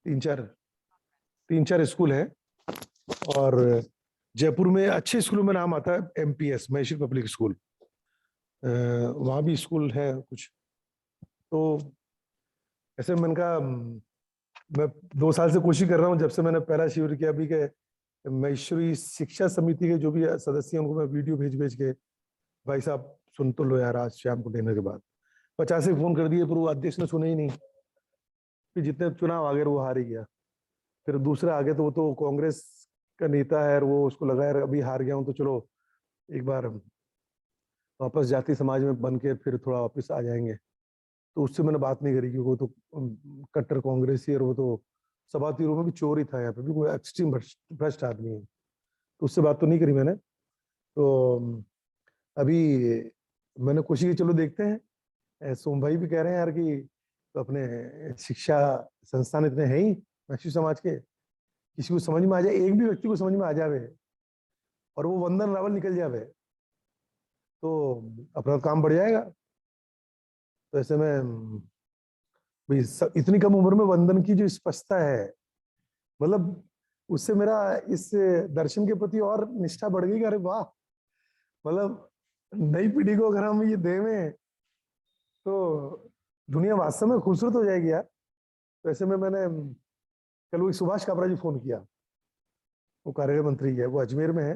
तीन चार स्कूल है। और जयपुर में अच्छे स्कूलों में नाम आता है MPS, महेश्वरी पब्लिक स्कूल। वहाँ भी स्कूल है कुछ। तो ऐसे मैंने कहा मैं 2 साल से कोशिश कर रहा हूँ, जब से मैंने पहला शिविर किया अभी के महेश्वरी शिक्षा समिति के जो भी सदस्य हैं उनको मैं वीडियो भेज भेज के, भाई साहब सुन तो लो यार, आज शाम को डिनर के बाद 50 फोन कर दिए, पर वो अध्यक्ष ने सुने ही नहीं। फिर जितने चुनाव आ गए वो हार ही गया। फिर दूसरा आ गया तो वो तो कांग्रेस का नेता है और वो उसको लगा यार अभी हार गया हूँ तो चलो एक बार वापस जाति समाज में बन के फिर थोड़ा वापस आ जाएंगे। तो उससे मैंने बात नहीं करी क्योंकि वो तो कट्टर कांग्रेसी और वो तो सभा तीरों में भी चोर ही था, यहाँ पे भी कोई एक्सट्रीम भ्रष्ट आदमी है, तो उससे बात तो नहीं करी मैंने। तो अभी मैंने कोशिश की चलो देखते हैं। सोम भाई भी कह रहे हैं यार कि तो अपने शिक्षा संस्थान इतने हैं ही मैथिली समाज के, किसी को समझ में आ जाए, एक भी व्यक्ति को समझ में आ जावे और वो वंदन रावल निकल जावे तो अपना काम बढ़ जाएगा। तो ऐसे में भाई इतनी कम उम्र में वंदन की जो स्पष्टता है, मतलब उससे मेरा इस दर्शन के प्रति और निष्ठा बढ़ गई कि अरे वाह, मतलब नई पीढ़ी को अगर हम ये देवें तो दुनिया वास्तव में खूबसूरत हो जाएगी यार। तो ऐसे में मैंने कल वो सुभाष काबरा जी फोन किया, वो कार्यालय मंत्री है, वो अजमेर में है।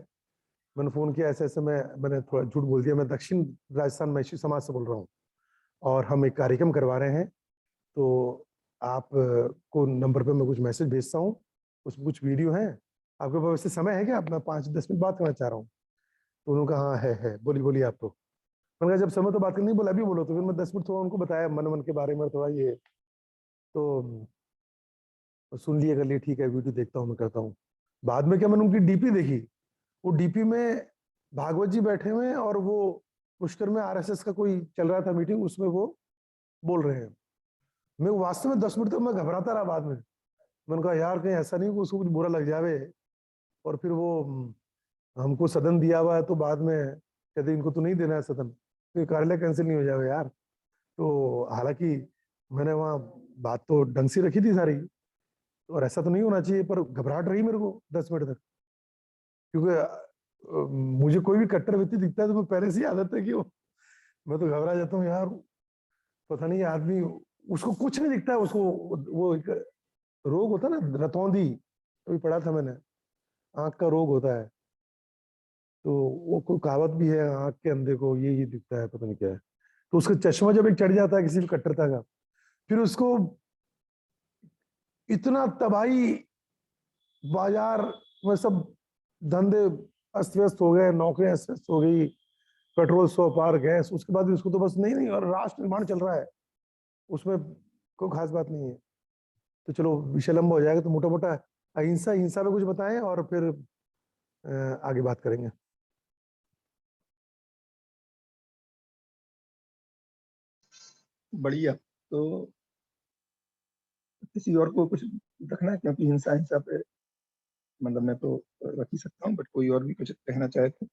मैंने फोन किया ऐसे ऐसे मैंने थोड़ा झूठ बोल दिया, मैं दक्षिण राजस्थान मैथिली समाज से बोल रहा हूँ और हम एक कार्यक्रम करवा रहे हैं, तो आप को नंबर पे मैं कुछ मैसेज भेजता हूँ, उसमें कुछ वीडियो हैं, आपके पास वैसे समय है क्या, मैं 5-10 मिनट बात करना चाह रहा हूँ। तो उन्होंने कहा हाँ है, बोलिए बोलिए आप। तो मैंने कहा जब समय तो बात करनी, बोला अभी बोलो। तो फिर मैं 10 मिनट थोड़ा उनको बताया मन मन के बारे में थोड़ा ये, तो सुन लिया कर लिए, ठीक है वीडियो देखता हूँ मैं करता हूँ। बाद में क्या मैंने उनकी डीपी देखी, वो डीपी में भागवत जी बैठे हुए हैं और वो पुष्कर में RSS का कोई चल रहा था मीटिंग, उसमें वो बोल रहे हैं। मैं वास्तव में 10 मिनट तक मैं घबराता रहा। बाद में मैंने कहा यार कहीं ऐसा नहीं कि उसको कुछ बुरा लग जावे और फिर वो हमको सदन दिया हुआ है तो बाद में कहते इनको तो नहीं देना है सदन, तो ये कार्यालय कैंसिल नहीं हो जावे यार। तो हालांकि मैंने वहाँ बात तो ढंग से रखी थी सारी, और ऐसा तो नहीं होना चाहिए, पर घबराहट रही मेरे को 10 मिनट तक, क्योंकि मुझे कोई भी कट्टर व्यक्ति दिखता है तो मैं पहले से ही आदत है कि मैं तो घबरा जाता हूँ यार, पता नहीं आदमी, उसको कुछ नहीं दिखता है उसको, वो एक रोग होता है ना रतौंधी, अभी पढ़ा था मैंने, आंख का रोग होता है, तो वो कोई कहावत भी है, आंख के अंधे को ये दिखता है, पता नहीं क्या है। तो उसका चश्मा जब एक चढ़ जाता है किसी भी कट्टरता का, फिर उसको इतना तबाही, बाजार में सब धंधे अस्त व्यस्त हो गए, नौकरियां अस्त व्यस्त हो गई, पेट्रोल 100 पार, गैस, उसके बाद भी उसको तो बस नहीं नहीं, और राष्ट्र निर्माण चल रहा है, उसमें कोई खास बात नहीं है। तो चलो विषय लंबा हो जाएगा, तो मोटा मोटा अहिंसा हिंसा पे कुछ बताएं और फिर आगे बात करेंगे। बढ़िया। तो किसी और को कुछ रखना है, क्योंकि हिंसा हिंसा पे मतलब मैं तो रख ही सकता हूँ, बट कोई और भी कुछ कहना चाहे तो।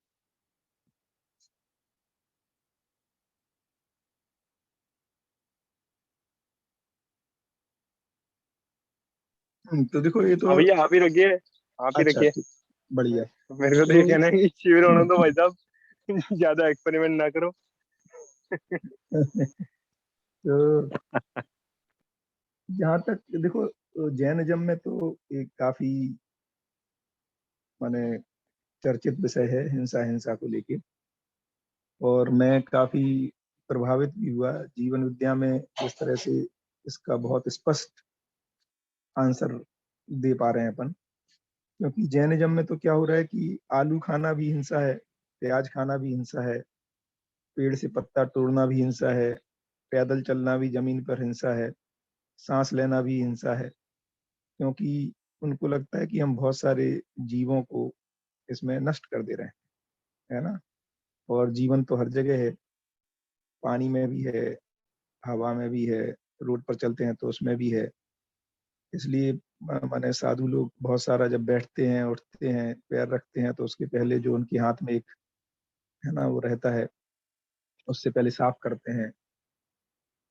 तो देखो ये तो हाँ भैया आप ही रखिए, आप ही अच्छा रखिए। ठीक, बढ़िया। मेरे को तो ये तो कहना है कि शिविर होने दो भाई साहब, ज्यादा एक्सपेरिमेंट ना करो। तो जहाँ तक देखो, जैनिज्म में तो एक काफी माने चर्चित विषय है हिंसा, हिंसा को लेके, और मैं काफी प्रभावित भी हुआ जीवन विद्या में जिस तरह से इसका बहुत स्पष्ट आंसर दे पा रहे हैं अपन। क्योंकि जैनिज्म में तो क्या हो रहा है कि आलू खाना भी हिंसा है, प्याज खाना भी हिंसा है, पेड़ से पत्ता तोड़ना भी हिंसा है, पैदल चलना भी जमीन पर हिंसा है, सांस लेना भी हिंसा है। क्योंकि उनको लगता है कि हम बहुत सारे जीवों को इसमें नष्ट कर दे रहे हैं, है ना। और जीवन तो हर जगह है, पानी में भी है, हवा में भी है, रोड पर चलते हैं तो उसमें भी है। इसलिए माने साधु लोग बहुत सारा जब बैठते हैं, उठते हैं, पैर रखते हैं, तो उसके पहले जो उनके हाथ में एक है ना वो रहता है, उससे पहले साफ करते हैं।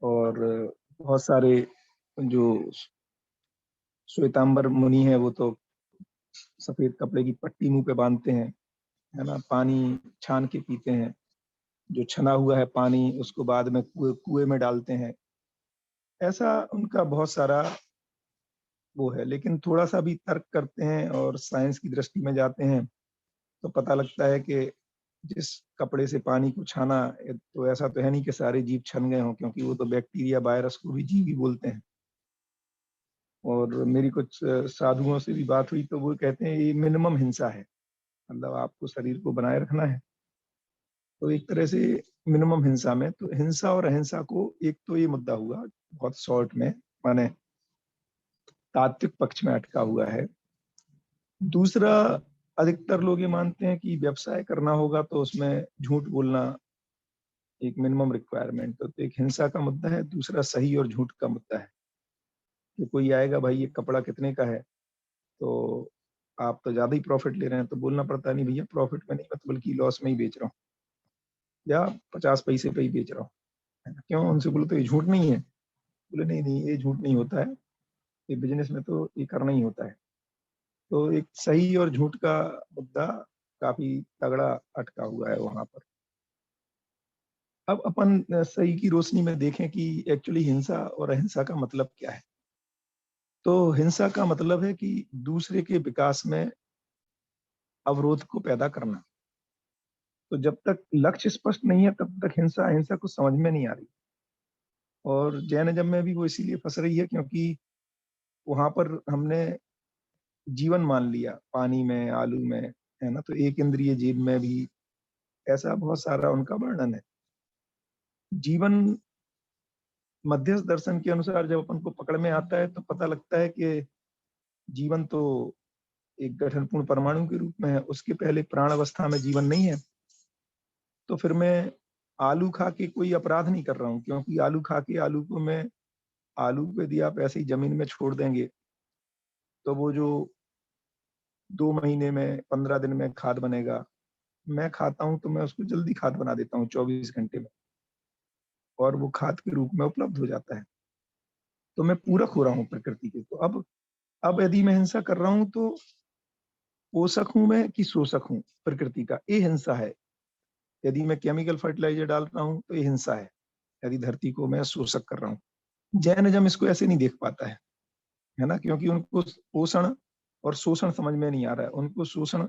और बहुत सारे जो श्वेतांबर मुनि है, वो तो सफेद कपड़े की पट्टी मुंह पे बांधते हैं, है ना, पानी छान के पीते हैं, जो छना हुआ है पानी उसको बाद में कुएं में डालते हैं। ऐसा उनका बहुत सारा वो है, लेकिन थोड़ा सा भी तर्क करते हैं और साइंस की दृष्टि में जाते हैं तो पता लगता है कि जिस कपड़े से पानी को छाना, तो ऐसा तो है नहीं कि सारे जीव छन गए हों, क्योंकि वो तो बैक्टीरिया वायरस को भी जीव ही बोलते हैं। और मेरी कुछ साधुओं से भी बात हुई तो वो कहते हैं ये मिनिमम हिंसा है, मतलब आपको शरीर को बनाए रखना है, तो एक तरह से मिनिमम हिंसा में, तो हिंसा और अहिंसा को, एक तो ये मुद्दा हुआ बहुत शॉर्ट में, माने तात्विक पक्ष में अटका हुआ है। दूसरा, अधिकतर लोग ये मानते हैं कि व्यवसाय करना होगा तो उसमें झूठ बोलना एक मिनिमम रिक्वायरमेंट, तो एक हिंसा का मुद्दा है। दूसरा सही और झूठ का मुद्दा है कि कोई आएगा, भाई ये कपड़ा कितने का है, तो आप तो ज्यादा ही प्रॉफिट ले रहे हैं, तो बोलना पड़ता नहीं भैया प्रॉफिट में नहीं, मैं तो बल्कि लॉस में ही बेच रहा हूँ, या 50 पैसे पे ही बेच रहा हूँ, है ना। क्यों? उनसे बोलो तो ये झूठ नहीं है, बोले नहीं नहीं ये झूठ नहीं होता है, ये बिजनेस में तो ये करना ही होता है। तो एक सही और झूठ का मुद्दा काफी तगड़ा अटका हुआ है वहां पर। अब अपन सही की रोशनी में देखें कि एक्चुअली हिंसा और अहिंसा का मतलब क्या है। तो हिंसा का मतलब है कि दूसरे के विकास में अवरोध को पैदा करना। तो जब तक लक्ष्य स्पष्ट नहीं है तब तक हिंसा अहिंसा को समझ में नहीं आ रही। और जैनिज्म में भी वो इसीलिए फंस रही है क्योंकि वहां पर हमने जीवन मान लिया, पानी में, आलू में, है ना, तो एक इंद्रिय जीव में भी ऐसा बहुत सारा उनका वर्णन है। जीवन मध्यस्थ दर्शन के अनुसार जब अपन को पकड़ में आता है तो पता लगता है कि जीवन तो एक गठनपूर्ण परमाणु के रूप में है, उसके पहले प्राण अवस्था में जीवन नहीं है। तो फिर मैं आलू खा के कोई अपराध नहीं कर रहा हूँ, क्योंकि आलू खा के आलू को मैं, आलू को यदि आप ऐसे ही जमीन में छोड़ देंगे तो वो जो 2 महीने में 15 दिन में खाद बनेगा, मैं खाता हूँ तो मैं उसको जल्दी खाद बना देता हूँ 24 घंटे में, और वो खाद के रूप में उपलब्ध हो जाता है। तो मैं पूरक हो रहा हूँ प्रकृति के। तो अब यदि मैं हिंसा कर रहा हूँ तो पोषक हूं मैं कि शोषक हूँ प्रकृति का, ये हिंसा है। यदि मैं केमिकल फर्टिलाइजर डाल रहा हूँ तो ये हिंसा है, यदि धरती को मैं शोषक कर रहा हूँ। जैनिज्म इसको ऐसे नहीं देख पाता है ना, क्योंकि उनको पोषण और शोषण समझ में नहीं आ रहा है। उनको शोषण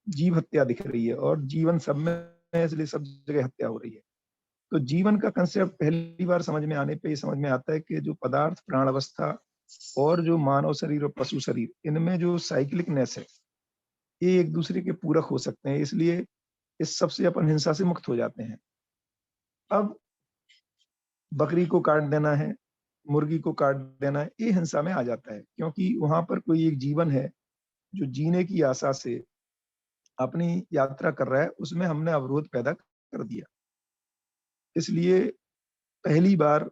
जीव हत्या दिख रही है, और जीवन सब में है, इसलिए सब जगह हत्या हो रही है। तो जीवन का कंसेप्ट पहली बार समझ में आने पे ये समझ में आता है कि जो पदार्थ, प्राण अवस्था और जो मानव शरीर और पशु शरीर, इनमें जो साइक्लिकनेस है, ये एक दूसरे के पूरक हो सकते हैं, इसलिए इस सबसे अपन हिंसा से मुक्त हो जाते हैं। अब बकरी को काट देना है, मुर्गी को काट देना है, ये हिंसा में आ जाता है, क्योंकि वहां पर कोई एक जीवन है जो जीने की आशा से अपनी यात्रा कर रहा है, उसमें हमने अवरोध पैदा कर दिया। इसलिए पहली बार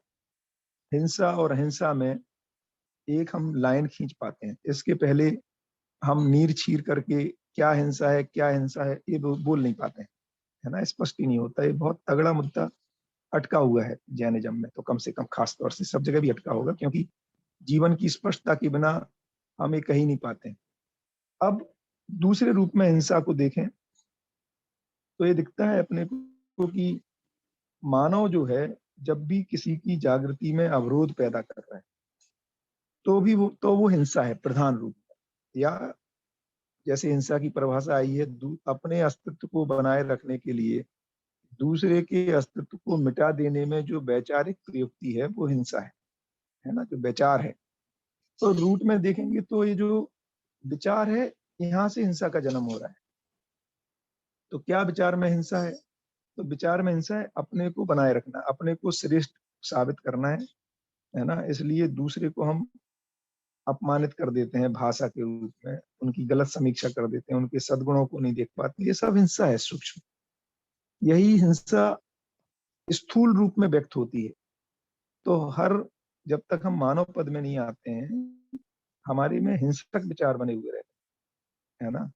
हिंसा और अहिंसा में एक हम लाइन खींच पाते हैं। इसके पहले हम नीर छीर करके क्या हिंसा है क्या हिंसा है ये बोल नहीं पाते हैं, है ना, स्पष्ट ही नहीं होता। ये बहुत तगड़ा मुद्दा अटका हुआ है जैनिज्म में, तो कम से कम खास तौर से, सब जगह भी अटका होगा, क्योंकि जीवन की स्पष्टता के बिना हम ये कहीं नहीं पाते हैं। अब दूसरे रूप में हिंसा को देखें तो ये दिखता है अपने को कि मानव जो है, जब भी किसी की जागृति में अवरोध पैदा कर रहा है तो वो हिंसा है प्रधान रूप में। या जैसे हिंसा की परिभाषा आई है, अपने अस्तित्व को बनाए रखने के लिए दूसरे के अस्तित्व को मिटा देने में जो वैचारिक प्रयुक्ति है वो हिंसा है ना, जो विचार है। तो रूट में देखेंगे तो ये जो विचार है, यहाँ से हिंसा का जन्म हो रहा है। तो क्या विचार में हिंसा है? तो विचार में हिंसा है अपने को बनाए रखना, अपने को श्रेष्ठ साबित करना है ना। इसलिए दूसरे को हम अपमानित कर देते हैं भाषा के रूप में, उनकी गलत समीक्षा कर देते हैं, उनके सद्गुणों को नहीं देख पाते। ये सब हिंसा है सूक्ष्म। यही हिंसा स्थूल रूप में व्यक्त होती है। तो जब तक हम मानव पद में नहीं आते हैं, हमारे में हिंसक विचार बने हुए रहते हैं, है ना।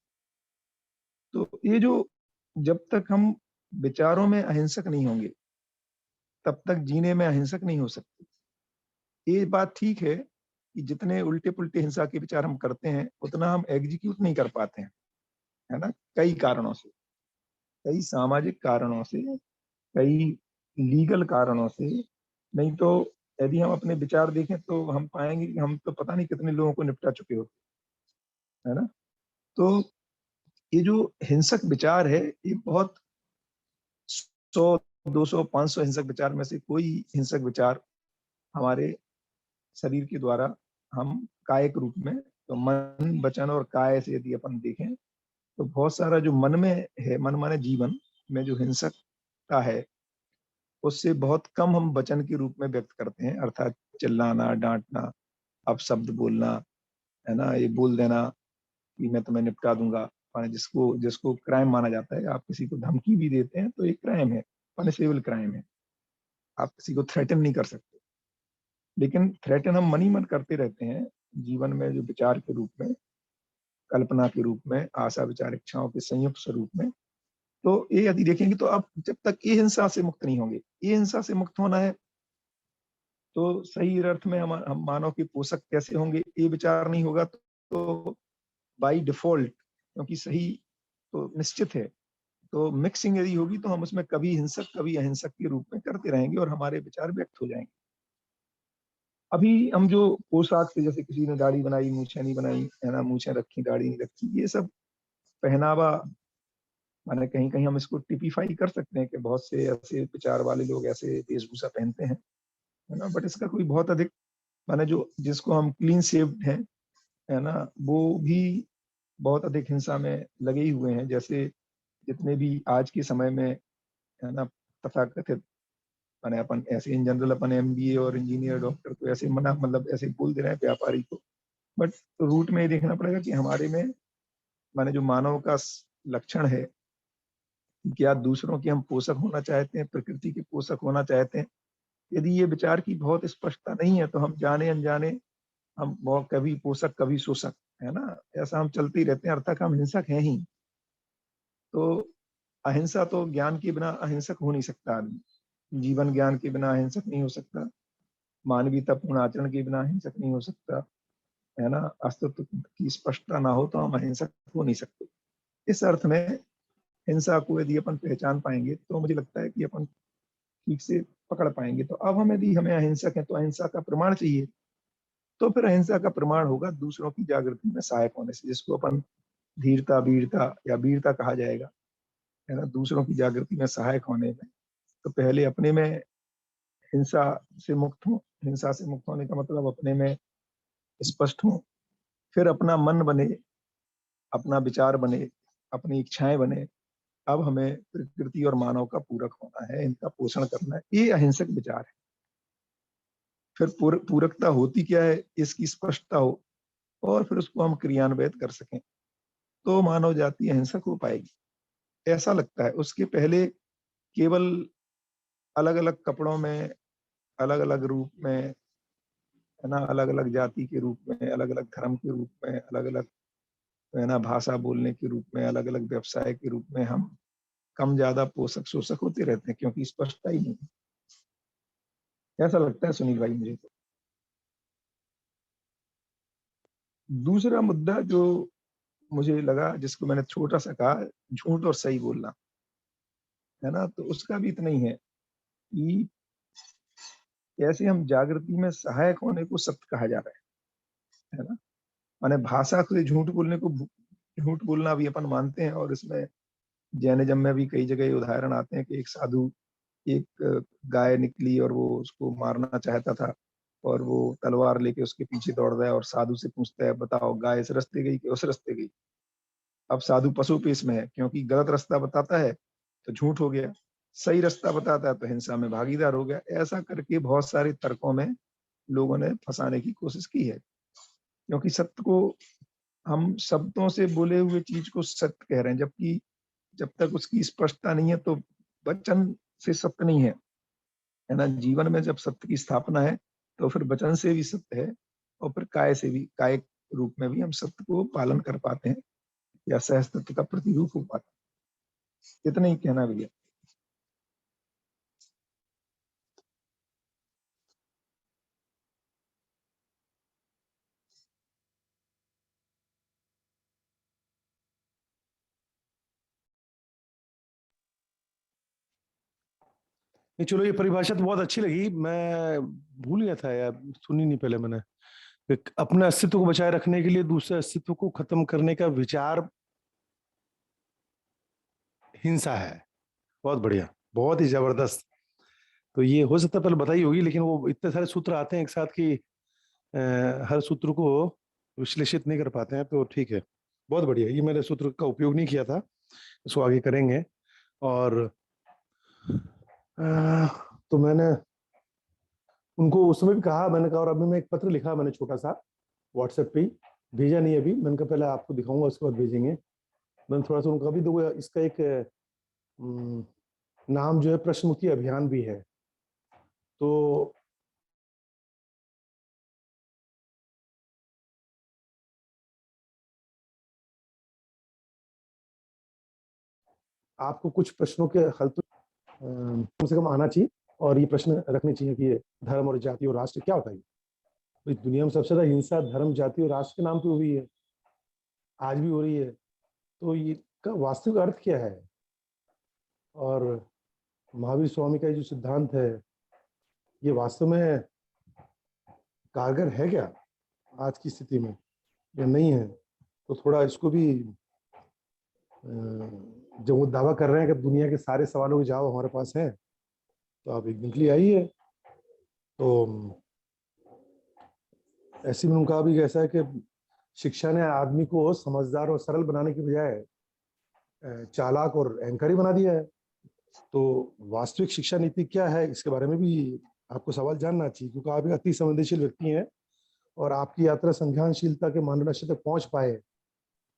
तो ये जो, जब तक हम विचारों में अहिंसक नहीं होंगे तब तक जीने में अहिंसक नहीं हो सकते। ये बात ठीक है कि जितने उल्टे पुल्टे हिंसा के विचार हम करते हैं उतना हम एग्जीक्यूट नहीं कर पाते हैं, है ना, कई कारणों से, कई सामाजिक कारणों से, कई लीगल कारणों से। नहीं तो यदि हम अपने विचार देखें तो हम पाएंगे कि हम तो पता नहीं कितने लोगों को निपटा चुके होते, है ना। तो ये जो हिंसक विचार है, ये बहुत 100, 200, 500 हिंसक विचार में से कोई हिंसक विचार हमारे शरीर के द्वारा हम कायिक रूप में, तो मन वचन और काय से यदि अपन देखें तो बहुत सारा जो मन में है, मन माने जीवन में जो हिंसकता है, उससे बहुत कम हम वचन के रूप में व्यक्त करते हैं, अर्थात चिल्लाना, डांटना, अपशब्द बोलना, है ना, ये बोल देना कि मैं तुम्हें निपटा दूंगा, माने जिसको जिसको क्राइम माना जाता है। आप किसी को धमकी भी देते हैं तो एक क्राइम है, पनिशेबल क्राइम है। आप किसी को थ्रेटन नहीं कर सकते, लेकिन थ्रेटन हम मन ही मन करते रहते हैं जीवन में, जो विचार के रूप में, कल्पना के रूप में, आशा विचार इच्छाओं के संयुक्त स्वरूप में। तो ये यदि देखेंगे तो आप जब तक ये हिंसा से मुक्त नहीं होंगे, ये हिंसा से मुक्त होना है तो सही अर्थ में हम मानव के पोषक कैसे होंगे, ये विचार नहीं होगा तो बाई डिफॉल्ट, क्योंकि सही तो निश्चित है, तो मिक्सिंग यदि होगी तो हम उसमें कभी हिंसक कभी अहिंसक के रूप में करते रहेंगे और हमारे विचार व्यक्त हो जाएंगे। अभी हम जो पोशाक से, जैसे किसी ने दाढ़ी बनाई, मूछें नहीं बनाई, है ना, मूछें रखी, दाढ़ी नहीं रखी, ये सब पहनावा, माने कहीं कहीं हम इसको टिपिफाई कर सकते हैं कि बहुत से ऐसे विचार वाले लोग ऐसे वेशभूषा पहनते हैं, है ना, बट इसका कोई बहुत अधिक, माने जो जिसको हम क्लीन शेव्ड हैं, है ना, वो भी बहुत अधिक हिंसा में लगे ही हुए हैं। जैसे जितने भी आज के समय में, है ना, तथाकथित, माने अपन ऐसे इन जनरल अपन एमबीए और इंजीनियर डॉक्टर को ऐसे मना, मतलब ऐसे बोल दे रहे हैं व्यापारी को, बट रूट में ये देखना पड़ेगा कि हमारे में, माने जो मानव का लक्षण है, क्या दूसरों के हम पोषक होना चाहते हैं, प्रकृति के पोषक होना चाहते हैं। यदि ये विचार की बहुत स्पष्टता नहीं है तो हम जाने अनजाने, हम बहुत कभी पोषक कभी शोषक, है ना, ऐसा हम चलते ही रहते हैं, अर्थात हम हिंसक हैं ही। तो अहिंसा तो ज्ञान के बिना अहिंसक हो नहीं सकता आदमी, जीवन ज्ञान के बिना अहिंसक नहीं हो सकता, मानवीयता पूर्ण आचरण के बिना अहिंसक नहीं हो सकता, है ना, अस्तित्व की स्पष्टता ना हो तो हम अहिंसक हो नहीं सकते। इस अर्थ में हिंसा को यदि अपन पहचान पाएंगे तो मुझे लगता है कि अपन ठीक से पकड़ पाएंगे। तो अब हम यदि हमें अहिंसक है तो अहिंसा का प्रमाण चाहिए, तो फिर अहिंसा का प्रमाण होगा दूसरों की जागृति में सहायक होने से, जिसको अपन धीरता, वीरता या वीरता कहा जाएगा, है ना, दूसरों की जागृति में सहायक होने में। तो पहले अपने में हिंसा से मुक्त हो, हिंसा से मुक्त होने का मतलब अपने में स्पष्ट हो, फिर अपना मन बने, अपना विचार बने, अपनी इच्छाएं बने। अब हमें प्रकृति और मानव का पूरक होना है, इनका पोषण करना है, ये अहिंसक विचार है। फिर पूरकता होती क्या है, इसकी स्पष्टता हो और फिर उसको हम क्रियान्वित कर सकें तो मानव जाति अहिंसक हो पाएगी, ऐसा लगता है। उसके पहले केवल अलग अलग कपड़ों में, अलग अलग रूप में, है ना, अलग अलग जाति के रूप में, अलग अलग धर्म के रूप में, अलग अलग, है ना, भाषा बोलने के रूप में, अलग अलग व्यवसाय के रूप में हम कम ज्यादा पोषक शोषक होते रहते हैं, क्योंकि स्पष्टता ही नहीं, ऐसा लगता है सुनील भाई मुझे तो। दूसरा मुद्दा जो मुझे लगा, जिसको मैंने छोटा सा कहा, झूठ और सही बोलना, है ना, तो उसका भी इतना ही है कि कैसे हम जागृति में सहायक होने को सत्य कहा जा रहा है ना, माने भाषा से झूठ बोलने को झूठ बोलना भी अपन मानते हैं। और इसमें जैनिज्म में भी कई जगह उदाहरण आते हैं कि एक साधु, एक गाय निकली और वो उसको मारना चाहता था और वो तलवार लेके उसके पीछे दौड़ रहा है और साधु से पूछता है, बताओ गाय इस रास्ते गई कि उस रास्ते गई। अब साधु पशु पेश में है, क्योंकि गलत रास्ता बताता है तो झूठ हो गया, सही रास्ता बताता है तो हिंसा में भागीदार हो गया। ऐसा करके बहुत सारे तर्कों में लोगों ने फंसाने की कोशिश की है, क्योंकि सत्य को हम शब्दों से बोले हुए चीज को सत्य कह रहे हैं, जबकि जब तक उसकी स्पष्टता नहीं है तो वचन से सत्य नहीं है ना। जीवन में जब सत्य की स्थापना है तो फिर वचन से भी सत्य है और फिर काय से भी, काय रूप में भी हम सत्य को पालन कर पाते हैं या सहस्तित्व का प्रतिरूप हो पाता है। इतना ही कहना भैया। नहीं चलो, ये परिभाषा तो बहुत अच्छी लगी, मैं भूल गया था यार, सुनी नहीं पहले मैंने। अपने अस्तित्व को बचाए रखने के लिए दूसरे अस्तित्व को खत्म करने का विचार हिंसा है। बहुत बढ़िया, बहुत ही जबरदस्त। तो ये हो सकता है पहले बताई होगी, लेकिन वो इतने सारे सूत्र आते हैं एक साथ कि हर सूत्र को विश्लेषित नहीं कर पाते हैं, तो ठीक है, बहुत बढ़िया। ये मैंने सूत्र का उपयोग नहीं किया था, इसको आगे करेंगे। और तो मैंने उनको उस समय भी कहा, मैंने कहा, और अभी मैं एक पत्र लिखा मैंने छोटा सा व्हाट्सएप पे ही, भेजा नहीं अभी, मैंने कहा पहले आपको दिखाऊंगा उसके बाद भेजेंगे। मैंने थोड़ा सा उनका भी, देखो इसका एक नाम जो है प्रश्न मुक्ति अभियान भी है। तो आपको कुछ प्रश्नों के हल तो कम से कम आना चाहिए, और ये प्रश्न रखने चाहिए कि धर्म और जाति और राष्ट्र क्या होता है। इस दुनिया में सबसे ज्यादा हिंसा धर्म, जाति और राष्ट्र के नाम पे हुई है, आज भी हो रही है। तो ये का वास्तविक अर्थ क्या है, और महावीर स्वामी का ये जो सिद्धांत है, ये वास्तव में कारगर है क्या आज की स्थिति में या नहीं है। तो थोड़ा इसको भी जब वो दावा कर रहे हैं कि दुनिया के सारे सवालों के जवाब हमारे पास हैं, तो आप एक दिन के लिए आइए। तो ऐसे में उनका भी ऐसा है कि शिक्षा ने आदमी को समझदार और सरल बनाने की बजाय चालाक और अहंकारी बना दिया है। तो वास्तविक शिक्षा नीति क्या है, इसके बारे में भी आपको सवाल जानना चाहिए, क्योंकि आप एक अति संवेदनशील व्यक्ति हैं और आपकी यात्रा संज्ञानशीलता के मानदंड तक पहुंच पाए।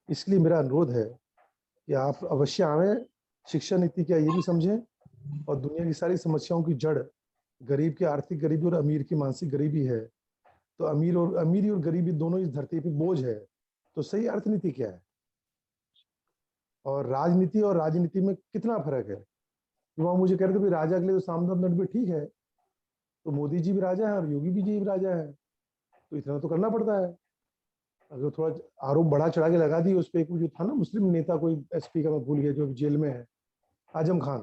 इसलिए मेरा अनुरोध है कि आप अवश्य आवें, शिक्षा नीति क्या ये भी समझें, और दुनिया की सारी समस्याओं की जड़ गरीब की आर्थिक गरीबी और अमीर की मानसिक गरीबी है। तो अमीरी और गरीबी दोनों इस धरती पे बोझ है। तो सही अर्थनीति क्या है, और राजनीति और राजनीति में कितना फर्क है। वहां मुझे कह रहे थे भाई राजा के लिए तो साम दाम दंड भी ठीक है, तो मोदी जी भी राजा है और योगी जी भी राजा है, तो इतना तो करना पड़ता है। अगर थोड़ा आरोप बढ़ा चढ़ा के लगा दिए उस पर, जो था ना मुस्लिम नेता कोई एसपी का, मैं भूल गया, जो जेल में है, आजम खान,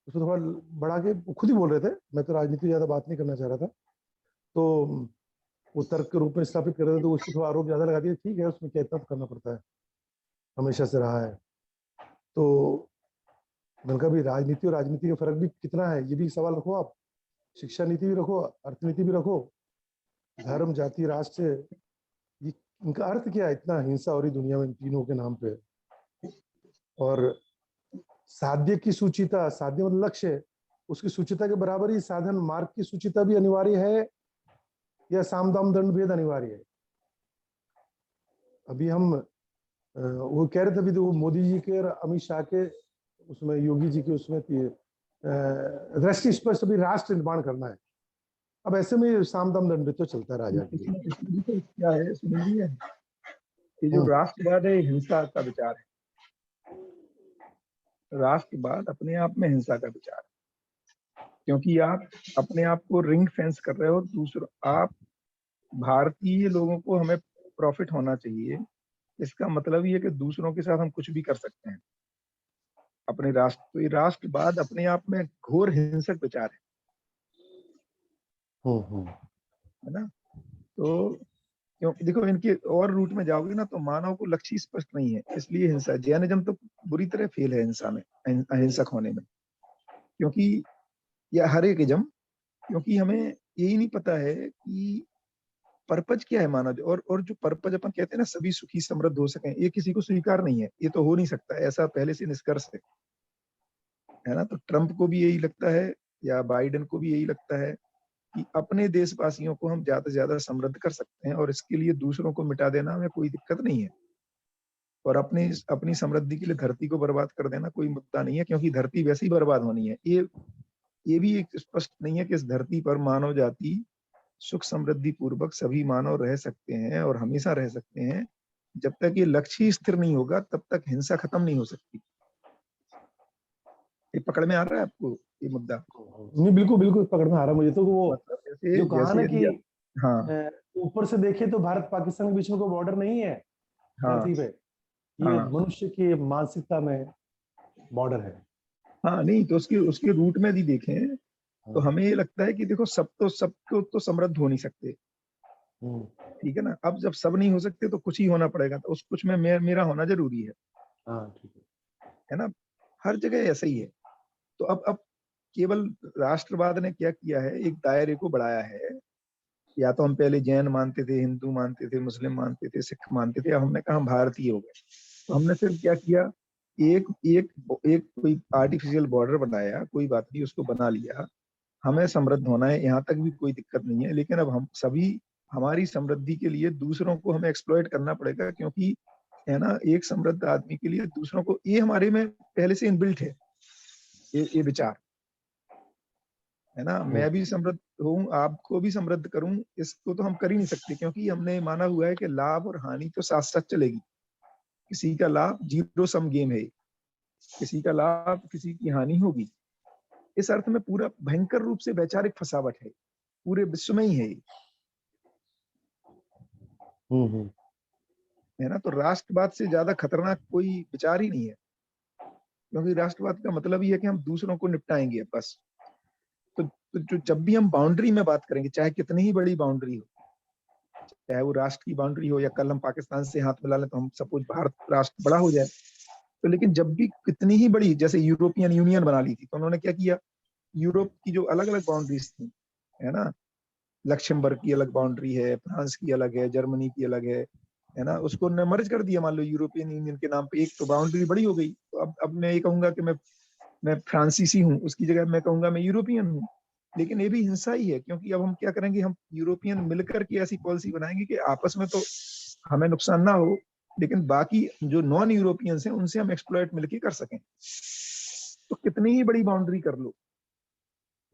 उसको थोड़ा बढ़ा के खुद ही बोल रहे थे, मैं तो राजनीति ज्यादा बात नहीं करना चाह रहा था, तो वो तर्क के रूप में स्थापित कर रहे थे, तो उसको थोड़ा आरोप ज्यादा लगा दिया। ठीक है, उसमें क्या, इतना तो करना पड़ता है, हमेशा से रहा है। तो मैंने कहा भी राजनीति और राजनीति का फर्क भी कितना है, ये भी सवाल रखो आप। शिक्षा नीति भी रखो, अर्थनीति भी रखो, धर्म, जाति, राष्ट्र, ये इनका अर्थ क्या है, इतना हिंसा हो रही दुनिया में इन तीनों के नाम पे। और साध्य की सूचिता, साध्य मतलब लक्ष्य, उसकी सूचिता के बराबर ही साधन मार्ग की सूचिता भी अनिवार्य है, या साम दाम दंड भेद अनिवार्य है। अभी हम वो कह रहे थे, अभी वो मोदी जी के और अमित शाह के उसमें, योगी जी के उसमें दृष्टि स्पष्ट अभी राष्ट्र निर्माण करना है। अब ऐसे में साम दाम दंड तो चलता है राजा के लिए। क्या है सुनिए, ये जो राष्ट्रवाद है हिंसा का विचार है। राष्ट्रवाद अपने आप में हिंसा का विचार है, क्योंकि आप अपने आप को रिंग फेंस कर रहे हो। दूसरा, आप भारतीय लोगों को हमें प्रॉफिट होना चाहिए, इसका मतलब ये कि दूसरों के साथ हम कुछ भी कर सकते हैं अपने राष्ट्र। तो ये राष्ट्रवाद अपने आप में घोर हिंसक विचार है ना। तो क्योंकि देखो, इनके और रूट में जाओगे ना तो मानव को लक्ष्य स्पष्ट नहीं है, इसलिए हिंसा। जैनिज्म तो बुरी तरह फेल है हिंसा में, अहिंसक होने में, क्योंकि या हर एक इज्म, क्योंकि हमें यही नहीं पता है कि पर्पज क्या है मानव। और जो पर्पज अपन कहते हैं ना, सभी सुखी समृद्ध हो सकें, ये किसी को स्वीकार नहीं है, ये तो हो नहीं सकता, ऐसा पहले से निष्कर्ष है ना। तो ट्रंप को भी यही लगता है, या बाइडेन को भी यही लगता है कि अपने देशवासियों को हम ज्यादा से ज्यादा समृद्ध कर सकते हैं, और इसके लिए दूसरों को मिटा देना हमें कोई दिक्कत नहीं है। और अपनी समृद्धि के लिए धरती को बर्बाद कर देना कोई मुद्दा नहीं है, क्योंकि धरती वैसे ही बर्बाद होनी है। ये भी एक स्पष्ट नहीं है कि इस धरती पर मानव जाति सुख समृद्धि पूर्वक सभी मानव रह सकते हैं और हमेशा रह सकते हैं। जब तक ये लक्ष्य स्थिर नहीं होगा तब तक हिंसा खत्म नहीं हो सकती। ये पकड़ में आ रहा है आपको ये मुद्दा? नहीं, बिल्कुल बिल्कुल पकड़ में आ रहा है मुझे तो। वो मतलब जो कहा ना कि हाँ ऊपर से देखे तो भारत पाकिस्तान के बीच में कोई बॉर्डर नहीं है हाँ धरती पे, ये हाँ मनुष्य की मानसिकता में बॉर्डर है। हाँ नहीं तो उसके उसके रूट में भी देखें तो हमें ये लगता है कि देखो सब तो समृद्ध हो नहीं सकते, ठीक है ना। अब जब सब नहीं हो सकते तो कुछ ही होना पड़ेगा, तो उस कुछ में मेरा होना जरूरी हाँ ठीक है ना। हर जगह ऐसा ही है। तो अब केवल राष्ट्रवाद ने क्या किया है, एक दायरे को बढ़ाया है। या तो हम पहले जैन मानते थे, हिंदू मानते थे, मुस्लिम मानते थे, सिख मानते थे, अब हमने कहा हम भारतीय हो गए। तो हमने सिर्फ क्या किया, एक एक एक कोई आर्टिफिशियल बॉर्डर बनाया, कोई बात नहीं, उसको बना लिया। हमें समृद्ध होना है, यहाँ तक भी कोई दिक्कत नहीं है, लेकिन अब हम सभी हमारी समृद्धि के लिए दूसरों को हमें एक्सप्लॉइट करना पड़ेगा, क्योंकि है ना, एक समृद्ध आदमी के लिए दूसरों को, ये हमारे में पहले से इनबिल्ट है, ये विचार, है ना। मैं भी समृद्ध हूँ, आपको भी समृद्ध करूं, इसको तो हम कर ही नहीं सकते, क्योंकि हमने माना हुआ है कि लाभ और हानि तो साथ साथ चलेगी। किसी का लाभ जीरो सम गेम है, किसी का लाभ किसी की हानि होगी। इस अर्थ में पूरा भयंकर रूप से वैचारिक फसावट है, पूरे विश्व में ही है ये, है ना। तो राष्ट्रवाद से ज्यादा खतरनाक कोई विचार ही नहीं है, क्योंकि राष्ट्रवाद का मतलब ही है कि हम दूसरों को निपटाएंगे बस। तो जो जब भी हम बाउंड्री में बात करेंगे, चाहे कितनी ही बड़ी बाउंड्री हो, चाहे वो राष्ट्र की बाउंड्री हो, या कल हम पाकिस्तान से हाथ मिला लें तो हम सपोज भारत राष्ट्र बड़ा हो जाए, तो लेकिन जब भी कितनी ही बड़ी, जैसे यूरोपियन यूनियन बना ली थी, तो उन्होंने क्या किया, यूरोप की जो अलग अलग बाउंड्रीज थी, है ना, लक्समबर्ग की अलग बाउंड्री है, फ्रांस की अलग है, जर्मनी की अलग है ना, उसको ने मर्ज कर दिया मान लो यूरोपियन यूनियन के नाम पे, एक तो बाउंड्री बड़ी हो गई। तो अब मैं ये कहूंगा कि मैं फ्रांसीसी हूँ, उसकी जगह मैं कहूंगा मैं यूरोपियन हूँ। लेकिन ये भी हिंसा ही है, क्योंकि अब हम क्या करेंगे, हम यूरोपियन मिलकर के ऐसी पॉलिसी बनाएंगे कि आपस में तो हमें नुकसान ना हो, लेकिन बाकी जो नॉन यूरोपियंस हैं उनसे हम एक्सप्लॉइट मिलकर कर सकें। तो कितनी ही बड़ी बाउंड्री कर लो,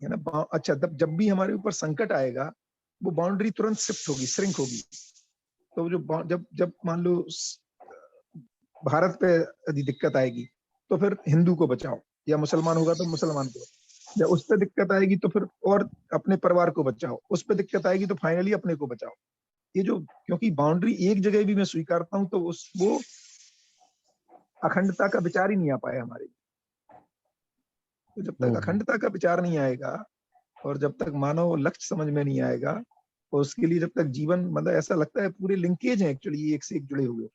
है ना। अच्छा, जब भी हमारे ऊपर संकट आएगा, वो बाउंड्री तुरंत शिफ्ट होगी, श्रिंक होगी। तो जो जब जब मान लो भारत पे यदि दिक्कत आएगी, तो फिर हिंदू को बचाओ, या मुसलमान होगा तो मुसलमान को, या उस पर दिक्कत आएगी तो फिर और अपने परिवार को बचाओ, उस पर दिक्कत आएगी तो फाइनली अपने को बचाओ। ये जो, क्योंकि बाउंड्री एक जगह भी मैं स्वीकारता हूं तो वो अखंडता का विचार ही नहीं आ पाया हमारे। तो जब तक अखंडता का विचार नहीं आएगा, और जब तक मानव लक्ष्य समझ में नहीं आएगा, और उसके लिए जब तक जीवन, मतलब ऐसा लगता है पूरे लिंकेज है एक्चुअली, एक से एक जुड़े हुए,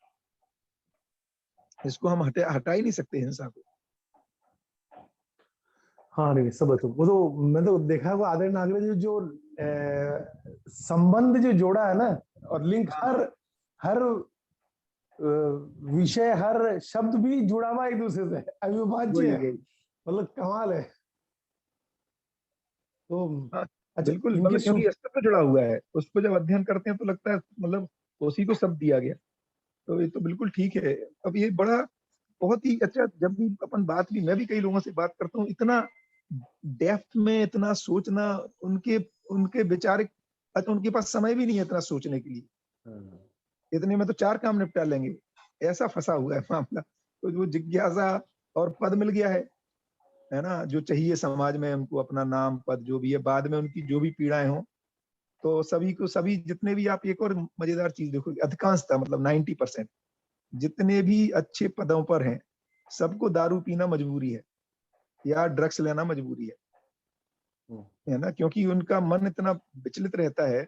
इसको हम हटा ही नहीं सकते हिंसा को। हाँ नहीं सब तो वो तो मैं तो देखा है वो आदरणीय नागरिक जो संबंध जो जोड़ा है ना, और लिंक हर हर विषय हर शब्द भी जुड़ा हुआ एक दूसरे से, अविभाज्य है, मतलब कमाल है। तो हाँ, अच्छा बिल्कुल, इनकी मतलब क्योंकि अस्तित्व जुड़ा हुआ है, उसको जब अध्ययन करते हैं तो लगता है मतलब उसी को सब दिया गया। तो ये तो बिल्कुल ठीक है। अब ये बड़ा बहुत ही अच्छा, जब भी अपन बात भी, मैं भी कई लोगों से बात करता हूँ, इतना डेप्थ में इतना सोचना, उनके उनके वैचारिक, अच्छा उनके पास समय भी नहीं है इतना सोचने के लिए, इतने में तो चार काम निपटा लेंगे, ऐसा फंसा हुआ है मामला। तो जो जिज्ञासा और पद मिल गया है ना, जो चाहिए समाज में उनको, अपना नाम पद जो भी है, बाद में उनकी जो भी पीड़ाएं हों, तो सभी को, सभी जितने भी, आप एक और मजेदार चीज देखोगे, अधिकांशतः मतलब 90% जितने भी अच्छे पदों पर हैं, सबको दारू पीना मजबूरी है, या ड्रग्स लेना मजबूरी है ना, क्योंकि उनका मन इतना विचलित रहता है।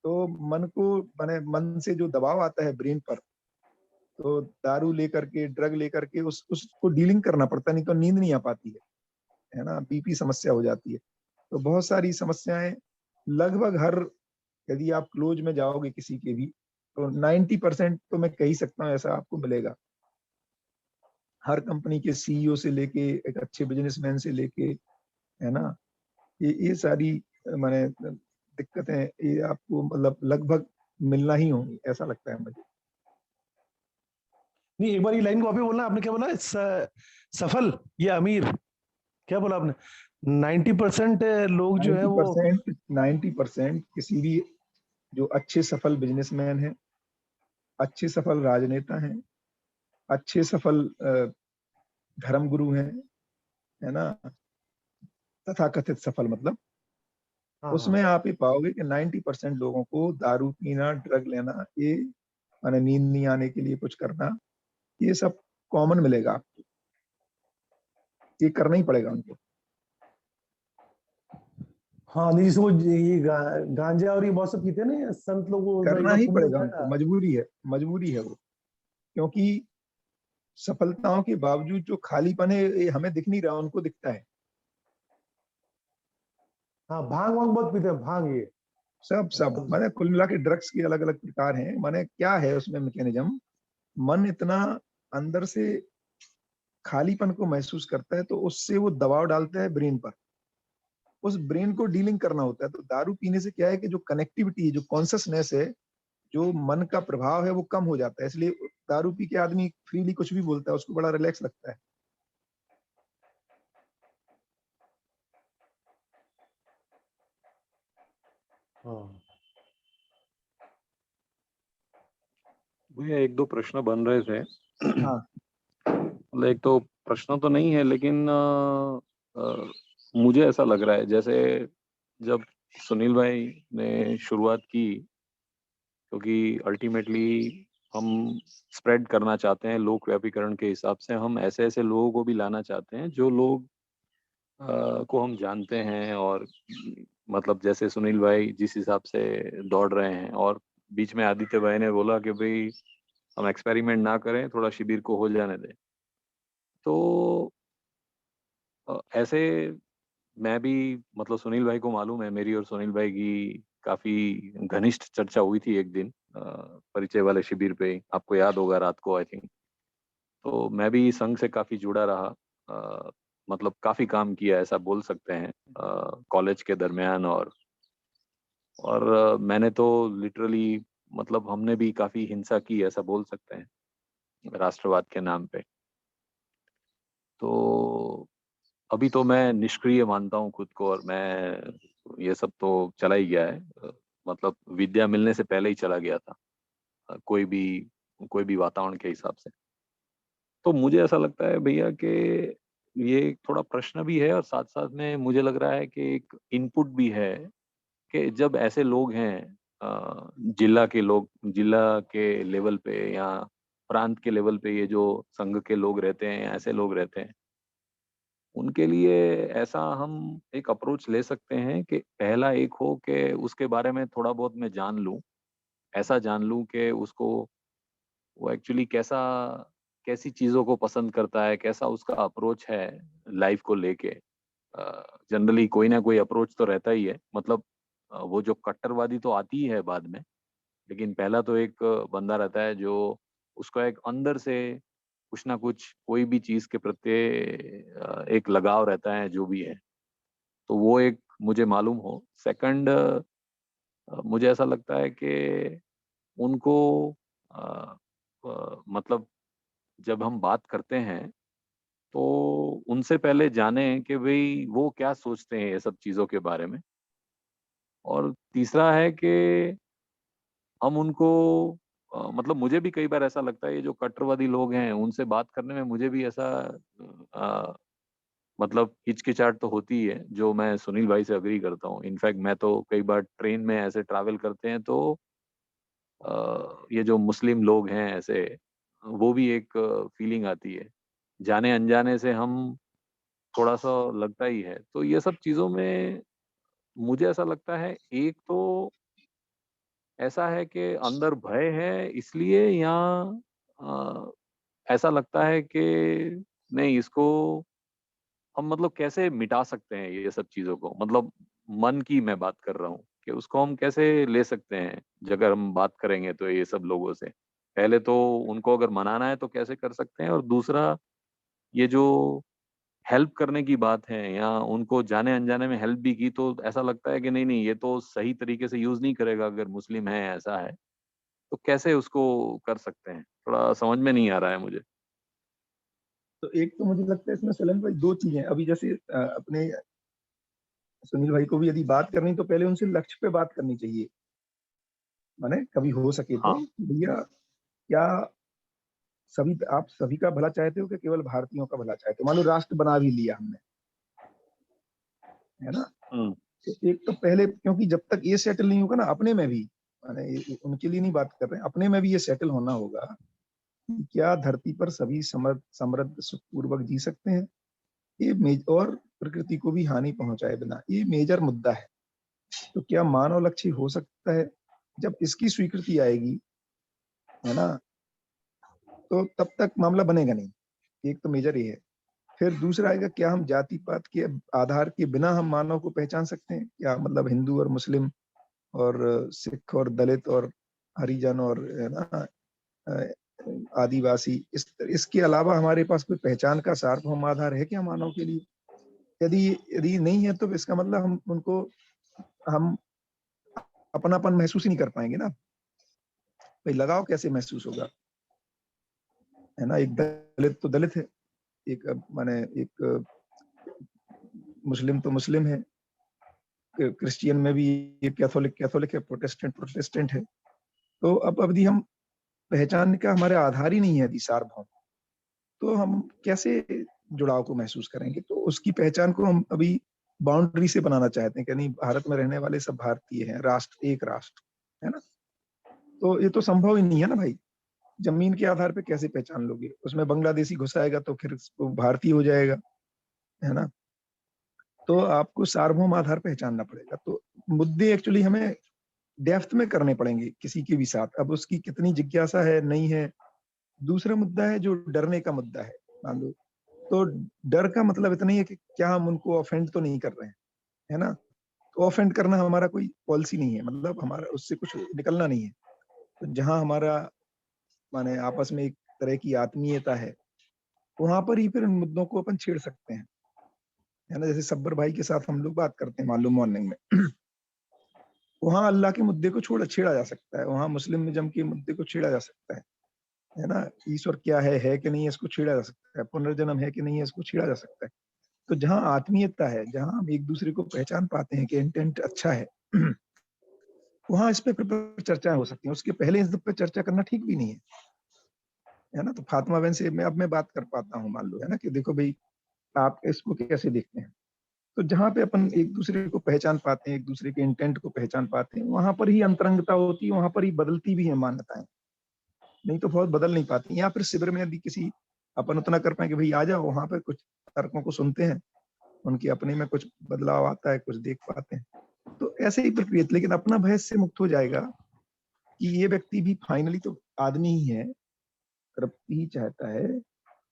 तो मन को, माने मन से जो दबाव आता है ब्रेन पर, तो दारू लेकर के, ड्रग लेकर के उसको डीलिंग करना पड़ता है, नहीं तो नींद नहीं आ पाती है ना, बीपी समस्या हो जाती है। तो बहुत सारी समस्याएं, लगभग हर, यदि आप क्लोज में जाओगे किसी के भी, तो 90% तो मैं कह ही सकता हूँ ऐसा आपको मिलेगा। हर कंपनी के सीईओ से लेके, एक अच्छे बिजनेसमैन से लेके, है ना, ये सारी माने दिक्कतें, ये आपको मतलब लगभग मिलना ही होंगी, ऐसा लगता है मुझे। नहीं, एक बार ये लाइन को वापस बोलना, आपने क्या बोला, सफल या अमीर, क्या बोला आपने? 90% लोग जो है वो 90% किसी भी, जो अच्छे सफल बिजनेसमैन हैं, अच्छे सफल राजनेता हैं, अच्छे सफल धर्मगुरु हैं, है ना, तथाकथित सफल मतलब, हाँ हाँ उसमें आप ये पाओगे कि 90% लोगों को दारू पीना, ड्रग लेना, ये माने नींद नहीं आने के लिए कुछ करना, ये सब कॉमन मिलेगा आपको। ये करना ही पड़ेगा उनको। हाँ नहीं, जैसे वो ये गांजा और ये बहुत सब पीते हैं ना ये संत लोग, वो एक करना बार ही कुंभ में पड़ेगा बताया उनको, था। मजबूरी है वो, क्योंकि सफलताओं के बावजूद जो खालीपन है ये हमें दिख नहीं रहा, उनको दिखता है। हाँ भांग वांग बहुत पीते हैं, भांग ये सब माने कुल मिला के ड्रग्स के अलग अलग प्रकार हैं। माने क्या है उसमें मैकेनिज्म, मन इतना अंदर से खालीपन को महसूस करता है तो उससे वो दबाव डालता है ब्रेन पर, उस ब्रेन को डीलिंग करना होता है। तो दारू पीने से क्या है कि जो कनेक्टिविटी है, जो कॉन्सियसनेस है, जो मन का प्रभाव है वो कम हो जाता है। इसलिए दारू पी के आदमी फ्रीली कुछ भी बोलता है, उसको बड़ा रिलैक्स लगता है। हाँ। भैया एक दो प्रश्न बन रहे थे। हाँ मतलब एक तो प्रश्न तो नहीं है, लेकिन मुझे ऐसा लग रहा है जैसे जब सुनील भाई ने शुरुआत की, क्योंकि अल्टीमेटली हम स्प्रेड करना चाहते हैं, लोक व्यापीकरण के हिसाब से हम ऐसे ऐसे लोगों को भी लाना चाहते हैं जो लोग को हम जानते हैं। और मतलब जैसे सुनील भाई जिस हिसाब से दौड़ रहे हैं, और बीच में आदित्य भाई ने बोला कि भाई हम एक्सपेरिमेंट ना करें, थोड़ा शिविर को हो जाने दें। तो ऐसे मैं भी, मतलब सुनील भाई को मालूम है, मेरी और सुनील भाई की काफी घनिष्ठ चर्चा हुई थी एक दिन परिचय वाले शिविर पे, आपको याद होगा, रात को आई थिंक। तो मैं भी संघ से काफी जुड़ा रहा, मतलब काफी काम किया ऐसा बोल सकते हैं कॉलेज के दरमियान। और मैंने तो लिटरली, मतलब हमने भी काफी हिंसा की ऐसा बोल सकते हैं राष्ट्रवाद के नाम पे। तो अभी तो मैं निष्क्रिय मानता हूँ खुद को, और मैं ये सब तो चला ही गया है, मतलब विद्या मिलने से पहले ही चला गया था कोई भी वातावरण के हिसाब से। तो मुझे ऐसा लगता है भैया कि ये थोड़ा प्रश्न भी है, और साथ साथ में मुझे लग रहा है कि एक इनपुट भी है कि जब ऐसे लोग हैं, जिला के लेवल पे या प्रांत के लेवल पे, ये जो संघ के लोग रहते हैं, ऐसे लोग रहते हैं, उनके लिए ऐसा हम एक अप्रोच ले सकते हैं कि पहला एक हो कि उसके बारे में थोड़ा बहुत मैं जान लूं, ऐसा जान लूं कि उसको, वो एक्चुअली कैसी चीजों को पसंद करता है, कैसा उसका अप्रोच है लाइफ को लेके। जनरली कोई ना कोई अप्रोच तो रहता ही है, मतलब वो जो कट्टरवादी तो आती ही है बाद में, लेकिन पहला तो एक बंदा रहता है जो उसका एक अंदर से कुछ ना कुछ कोई भी चीज के प्रति एक लगाव रहता है जो भी है। तो वो एक मुझे मालूम हो। सेकंड, मुझे ऐसा लगता है कि उनको मतलब जब हम बात करते हैं तो उनसे पहले जाने कि भाई वो क्या सोचते हैं ये सब चीजों के बारे में। और तीसरा है कि हम उनको मतलब मुझे भी कई बार ऐसा लगता है, ये जो कट्टरवादी लोग हैं उनसे बात करने में मुझे भी ऐसा अ, मतलब हिचकिचाहट तो होती ही है, जो मैं सुनील भाई से अग्री करता हूँ। इनफैक्ट मैं तो कई बार ट्रेन में ऐसे ट्रैवल करते हैं तो ये जो मुस्लिम लोग हैं ऐसे, वो भी एक फीलिंग आती है, जाने अनजाने से हम थोड़ा सा लगता ही है। तो ये सब चीजों में मुझे ऐसा लगता है, एक तो ऐसा है कि अंदर भय है इसलिए, या अ, ऐसा लगता है कि नहीं, इसको हम मतलब कैसे मिटा सकते हैं ये सब चीजों को, मतलब मन की मैं बात कर रहा हूँ कि उसको हम कैसे ले सकते हैं। अगर हम बात करेंगे तो ये सब लोगों से पहले तो उनको अगर मनाना है तो कैसे कर सकते हैं, और दूसरा ये जो हेल्प करने की बात है, या उनको जाने अनजाने में हेल्प भी की, तो ऐसा लगता है कि नहीं नहीं, ये तो सही तरीके से यूज नहीं करेगा, अगर मुस्लिम है ऐसा है तो कैसे उसको कर सकते हैं, थोड़ा समझ में नहीं आ रहा है मुझे। तो एक तो मुझे लगता है इसमें सलन भाई दो चीजें, अभी जैसे अपने सुनील भाई को भी यदि बात करनी तो पहले उनसे लक्ष्य पे बात करनी चाहिए। माने कभी हो सके तो हाँ। भैया, क्या आप सभी का भला चाहते हो कि केवल भारतीयों का भला चाहते हो? मान लो राष्ट्र बना भी लिया हमने, है ना, हम्म। तो एक तो पहले, क्योंकि जब तक ये सेटल नहीं होगा ना अपने में भी, माने उनके लिए नहीं बात कर रहे हैं, अपने में भी ये सेटल होना होगा कि क्या धरती पर सभी समृद्ध सुखपूर्वक जी सकते हैं। और प्रकृति को भी हानि पहुंचाए बिना, ये मेजर मुद्दा है। तो क्या मानव लक्ष्य हो सकता है? जब इसकी स्वीकृति आएगी, है ना, तो तब तक मामला बनेगा नहीं। एक तो मेजर ये है। फिर दूसरा आएगा, क्या हम जाति पात के आधार के बिना हम मानव को पहचान सकते हैं? क्या मतलब हिंदू और मुस्लिम और सिख और दलित और हरिजन और, है ना, आदिवासी, इसके अलावा हमारे पास कोई पहचान का सार्वभौम आधार है क्या मानव के लिए? यदि यदि नहीं है तो इसका मतलब हम अपनापन महसूस ही नहीं कर पाएंगे ना भाई। लगाव कैसे महसूस होगा, है ना? एक दलित तो दलित है, एक माने एक मुस्लिम तो मुस्लिम है, क्रिश्चियन में भी एक कैथोलिक है, प्रोटेस्टेंट है। तो अब यदि हम पहचान का हमारे आधार ही नहीं है यदि सार्वभौम, तो हम कैसे जुड़ाव को महसूस करेंगे? तो उसकी पहचान को हम अभी बाउंड्री से बनाना चाहते हैं कि नहीं, भारत में रहने वाले सब भारतीय हैं, राष्ट्र एक राष्ट्र, है ना? तो ये तो संभव ही नहीं है ना भाई। जमीन के आधार पे कैसे पहचान लोगे? उसमें बांग्लादेशी घुसाएगा तो फिर वो भारतीय हो जाएगा, है ना? तो आपको सार्वभौम आधार पहचानना पड़ेगा। तो मुद्दे एक्चुअली हमें डेप्थ में करने पड़ेंगे किसी के भी साथ। अब उसकी कितनी जिज्ञासा है, नहीं है। दूसरा मुद्दा है जो डरने का मुद्दा है, मान लो। तो डर का मतलब इतना ही है कि क्या हम उनको ऑफेंड तो नहीं कर रहे हैं, है ना? तो ऑफेंड करना हमारा कोई पॉलिसी नहीं है, मतलब हमारा उससे कुछ निकलना नहीं है। तो जहां हमारा माने आपस में एक तरह की आत्मीयता है, वहां पर ही फिर इन मुद्दों को अपन छेड़ सकते हैं, है ना? जैसे सब्बर भाई के साथ हम लोग बात करते हैं मान लो मॉर्निंग में, वहां अल्लाह के मुद्दे को छेड़ा जा सकता है, वहां मुस्लिमिज्म के मुद्दे को छेड़ा जा सकता है ना? ईश्वर क्या है कि नहीं है, इसको छेड़ा जा सकता है। पुनर्जन्म है कि नहीं है, इसको छेड़ा जा सकता है। तो जहां आत्मीयता है, जहां हम एक दूसरे को पहचान पाते हैं कि इंटेंट अच्छा है, वहां इस पे फिर चर्चा हो सकती है। उसके पहले इस पे चर्चा करना ठीक भी नहीं है ना? तो फातिमा बहन से मैं बात कर पाता हूँ मान लो, है ना, कि देखो भाई आप इसको कैसे देखते हैं। तो जहां पे अपन एक दूसरे को पहचान पाते हैं, एक दूसरे के इंटेंट को पहचान पाते हैं, वहां पर ही अंतरंगता होती है, वहां पर ही बदलती भी है मान्यताएं। नहीं तो बहुत बदल नहीं पाती। या फिर शिविर में यदि किसी अपन उतना कर पाए कि भाई आ जाओ, वहां पर कुछ तर्कों को सुनते हैं, उनकी अपने में कुछ बदलाव आता है, कुछ देख पाते हैं, तो ऐसे ही प्रक्रिया। लेकिन अपना भय से मुक्त हो जाएगा कि ये व्यक्ति भी फाइनली तो आदमी ही है, तरक्की ही चाहता है।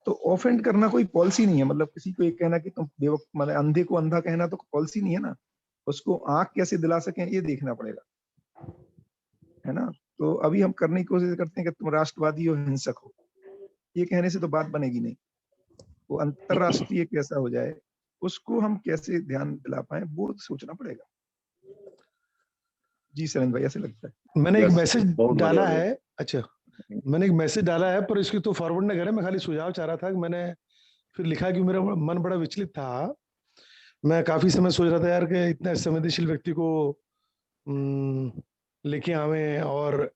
तो ऑफेंड करना कोई पॉलिसी नहीं है। मतलब किसी को एक कहना कि तुम बेवकूफ, मतलब अंधे को अंधा कहना तो पॉलिसी नहीं है ना। उसको आंख कैसे दिला सकें ये देखना पड़ेगा, है ना? तो अभी हम करने की कोशिश करते हैं कि तुम राष्ट्रवादी हो, हिंसक हो, ये कहने से तो बात बनेगी नहीं। वो अंतरराष्ट्रीय कैसा हो जाए, उसको हम कैसे ध्यान दिला पाए, वो सोचना पड़ेगा। जी सरण भाई, ऐसे लगता है। मैंने एक Yes, मैसेज बहुत डाला बढ़िया। है। अच्छा, मैंने एक मैसेज डाला है पर इसकी तो फॉरवर्ड नहीं करे। मैं खाली सुझाव चाह रहा था कि मैंने फिर लिखा कि मेरा मन बड़ा विचलित था। मैं काफी समय सोच रहा था यार कि इतना संवेदनशील व्यक्ति को लेके आवे, और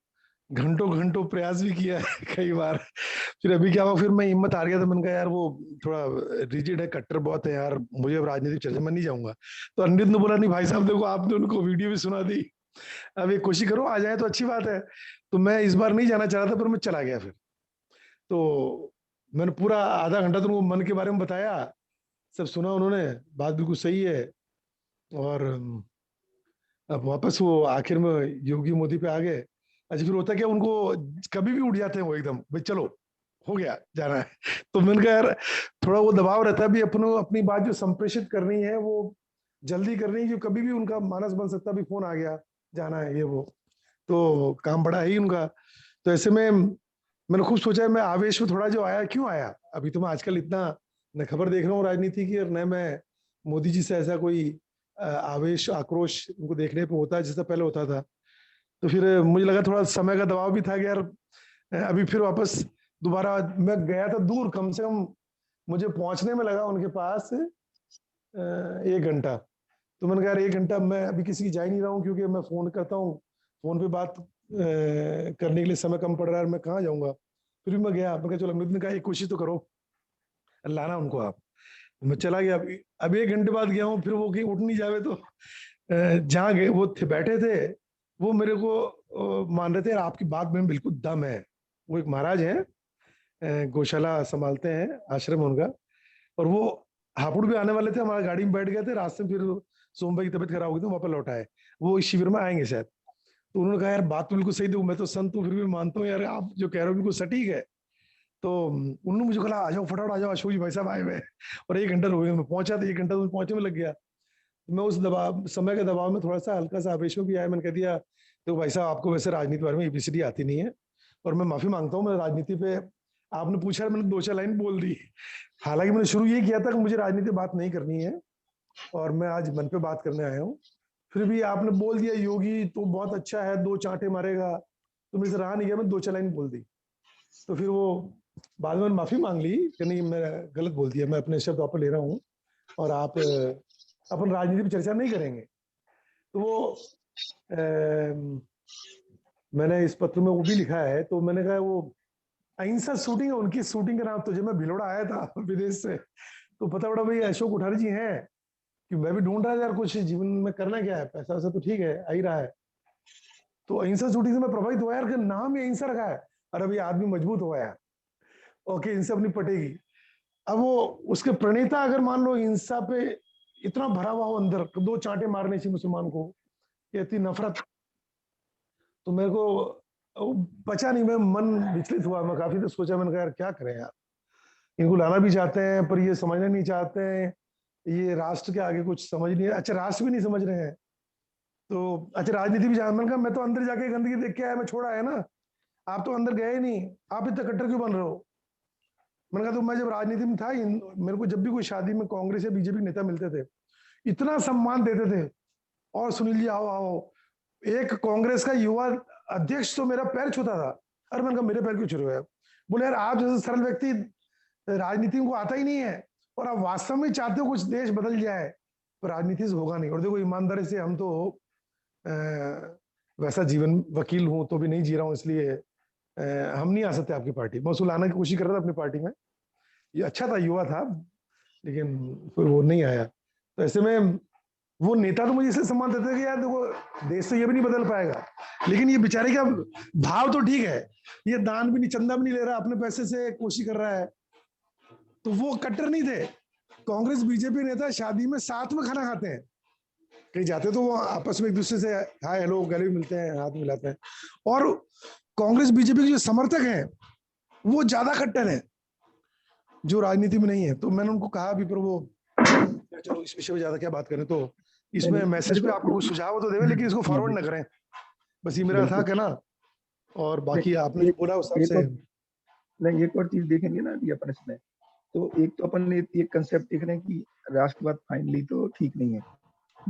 घंटों घंटों प्रयास भी किया है कई बार। फिर अभी क्या हुआ, फिर मैं हिम्मत हार गया। तो मैंने कहा यार वो थोड़ा रिजिड है, कट्टर बहुत है यार, मुझे अब राजनीतिक चर्चा में नहीं जाऊंगा। तो अनिरुद्ध ने बोला नहीं भाई साहब देखो, आपने उनको वीडियो भी सुना दी, अब एक कोशिश करो आ जाए तो अच्छी बात है। तो मैं इस बार नहीं जाना चाह रहा था पर मैं चला गया। फिर तो मैंने पूरा आधा घंटा तो उनको मन के बारे में बताया, सब सुना उन्होंने, बात बिल्कुल सही है। और अब वापस वो आखिर में योगी मोदी पे आ गए। अच्छा, फिर होता क्या, उनको कभी भी उठ जाते हैं वो एकदम, भाई चलो हो गया, जाना है। तो मैंने कहा यार थोड़ा वो दबाव रहता है भी, अपनी बात जो संप्रेषित करनी है वो जल्दी करनी है, जो कभी भी उनका मानस बन सकता भी, फोन आ गया, जाना है ये वो, तो काम बड़ा है ही उनका। तो ऐसे में मैंने खूब सोचा, मैं आवेश में थोड़ा जो आया, क्यों आया, अभी तो मैं आजकल इतना न खबर देख रहा हूँ राजनीति की, और न मैं मोदी जी से ऐसा कोई आवेश आक्रोश उनको देखने पे होता है जैसा पहले होता था। तो फिर मुझे लगा थोड़ा समय का दबाव भी था कि यार अभी फिर वापस दोबारा मैं गया था दूर, कम से कम मुझे पहुंचने में लगा उनके पास 1 घंटा। तो मैंने कहा यार 1 घंटा मैं अभी किसी की जा ही नहीं रहा हूँ, क्योंकि मैं फोन करता हूँ, फोन पे बात करने के लिए समय कम पड़ रहा है, मैं कहाँ जाऊंगा। फिर भी मैं गया, मैं कहा चलो, अमित ने कहा एक कोशिश तो करो, लाना उनको आप। मैं चला गया। अब 1 घंटे बाद गया हूँ, फिर वो कहीं उठ नहीं जावे, तो जहाँ गए वो थे, बैठे थे, वो मेरे को मान रहे थे आपकी बात में बिल्कुल दम है। वो एक महाराज हैं, गौशाला संभालते हैं, आश्रम उनका, और वो हापुड़ भी आने वाले थे, हमारी गाड़ी में बैठ गए थे, रास्ते में फिर सोम भाई की तबीयत खराब हो गई थी, वहां पर लौट आए। वो इस शिविर में आएंगे शायद। तो उन्होंने कहा यार बात तो बिल्कुल सही थी, मैं तो संत हूँ फिर भी मानता हूँ यार आप जो कह रहे हो बिल्कुल सटीक है। तो उन्होंने मुझे कहा आ जाओ फटाफट आ जाओ, अशोक जी भाई साहब आए हुए हैं। और 1 घंटा हो गया, मैं पहुंचा था, 1 घंटा तो पहुंचने में लग गया। मैं उस दबाव, समय के दबाव में थोड़ा सा हल्का सा आवेश में भी आया। मैंने कह दिया देखो भाई साहब, आपको वैसे राजनीति के बारे में एबीसीडी आती नहीं है, और मैं माफी मांगता हूँ, मैं राजनीति पे आपने पूछा, मैंने 2-4 लाइन बोल दी। हालांकि मैंने शुरू ये किया था कि मुझे राजनीति बात नहीं करनी है, और मैं आज मन पे बात करने आया हूँ। फिर भी आपने बोल दिया योगी तो बहुत अच्छा है, 2 चांटे मारेगा, तो मेरे से रहा नहीं गया, मैं 2-4 लाइन बोल दी। तो फिर वो बाद में माफी मांग ली कि नहीं मैं गलत बोल दिया, मैं अपने शब्द वापस ले रहा हूँ, और आप अपन राजनीति पर चर्चा नहीं करेंगे। तो वो मैंने इस पत्र में वो भी लिखा है, तो मैंने कहा वो अहिंसा शूटिंग है, उनकी शूटिंग का नाम। तो जब मैं भिलोड़ा आया था विदेश से, तो पता पड़ा भाई अशोक कोठारी जी हैं, कि मैं भी ढूंढ रहा था यार कुछ जीवन में करना क्या है, पैसा वैसा तो ठीक है आ ही रहा है। तो अहिंसा शूटिंग से मैं प्रभावित हुआ यार, कि नाम ही अहिंसा रखा है, और अभी आदमी मजबूत हुआ है, ओके इनसे अपनी पटेगी। अब वो उसके प्रणेता अगर मान लो हिंसा पे इतना भरा हुआ हो अंदर, 2 चांटे मारने से मुसलमान को, ये इतनी नफरत, तो मेरे को बचा नहीं, मैं मन विचलित हुआ। मैं काफी देर सोचा, मैंने कहा यार क्या करें यार, इनको लाना भी चाहते हैं पर ये समझना नहीं चाहते हैं, ये राष्ट्र के आगे कुछ समझ नहीं है, अच्छा राष्ट्र भी नहीं समझ रहे हैं, तो अच्छा राजनीति भी जान। मैंने कहा मैं तो अंदर जाके गंदगी देख के आया, मैं छोड़ा है ना, आप तो अंदर गए ही नहीं, आप इतना कट्टर क्यों बन रहे हो। मैंने कहा तो मैं जब राजनीति में था, मेरे को जब भी कोई शादी में कांग्रेस या बीजेपी नेता मिलते थे, इतना सम्मान देते थे, और सुनील जी आओ आओ। एक कांग्रेस का युवा अध्यक्ष तो मेरा पैर छूता था। अरे मैंने कहा मेरे पैर क्यों छू रहे हो यार। बोले यार आप जैसे सरल व्यक्ति राजनीति को आता ही नहीं है, और आप वास्तव में चाहते हो कुछ देश बदल जाए, तो राजनीति से होगा नहीं। और देखो ईमानदारी से हम तो वैसा जीवन वकील हूं तो भी नहीं जी रहा हूं, इसलिए हम नहीं आ सकते आपकी पार्टी। मैं उसको लाने की कोशिश कर रहा था अपनी पार्टी में, ये अच्छा था, युवा था, लेकिन फिर वो नहीं आया। तो ऐसे में वो नेता तो मुझे इसलिए सम्मान देते थे कि यार देखो देश तो ये भी नहीं बदल पाएगा, लेकिन ये बेचारे का भाव तो ठीक है, ये दान भी नहीं, चंदा भी नहीं ले रहा, अपने पैसे से कोशिश कर रहा है, तो वो कट्टर नहीं थे। कांग्रेस बीजेपी नेता शादी में साथ में खाना खाते हैं, कहीं जाते तो वो आपस में एक दूसरे से हाय हेलो गले भी मिलते हैं, हाथ मिलाते हैं। और कांग्रेस बीजेपी के जो समर्थक हैं वो ज्यादा कट्टर हैं, जो राजनीति में नहीं है। तो मैंने उनको कहा भी, पर वो चलो इस विषय में ज्यादा क्या बात करें, तो इसमें मैसेज पे आपको कुछ सुझाव तो देवे, लेकिन इसको फॉरवर्ड ना करें, बस ये मेरा था कहना। और बाकी आपने जो बोला उस हिसाब से नहीं, एक और चीज देखेंगे ना अभी अपन इसमें, तो एक तो अपन ने एक कंसेप्ट देख रहे हैं कि राष्ट्रवाद फाइनली तो ठीक नहीं है।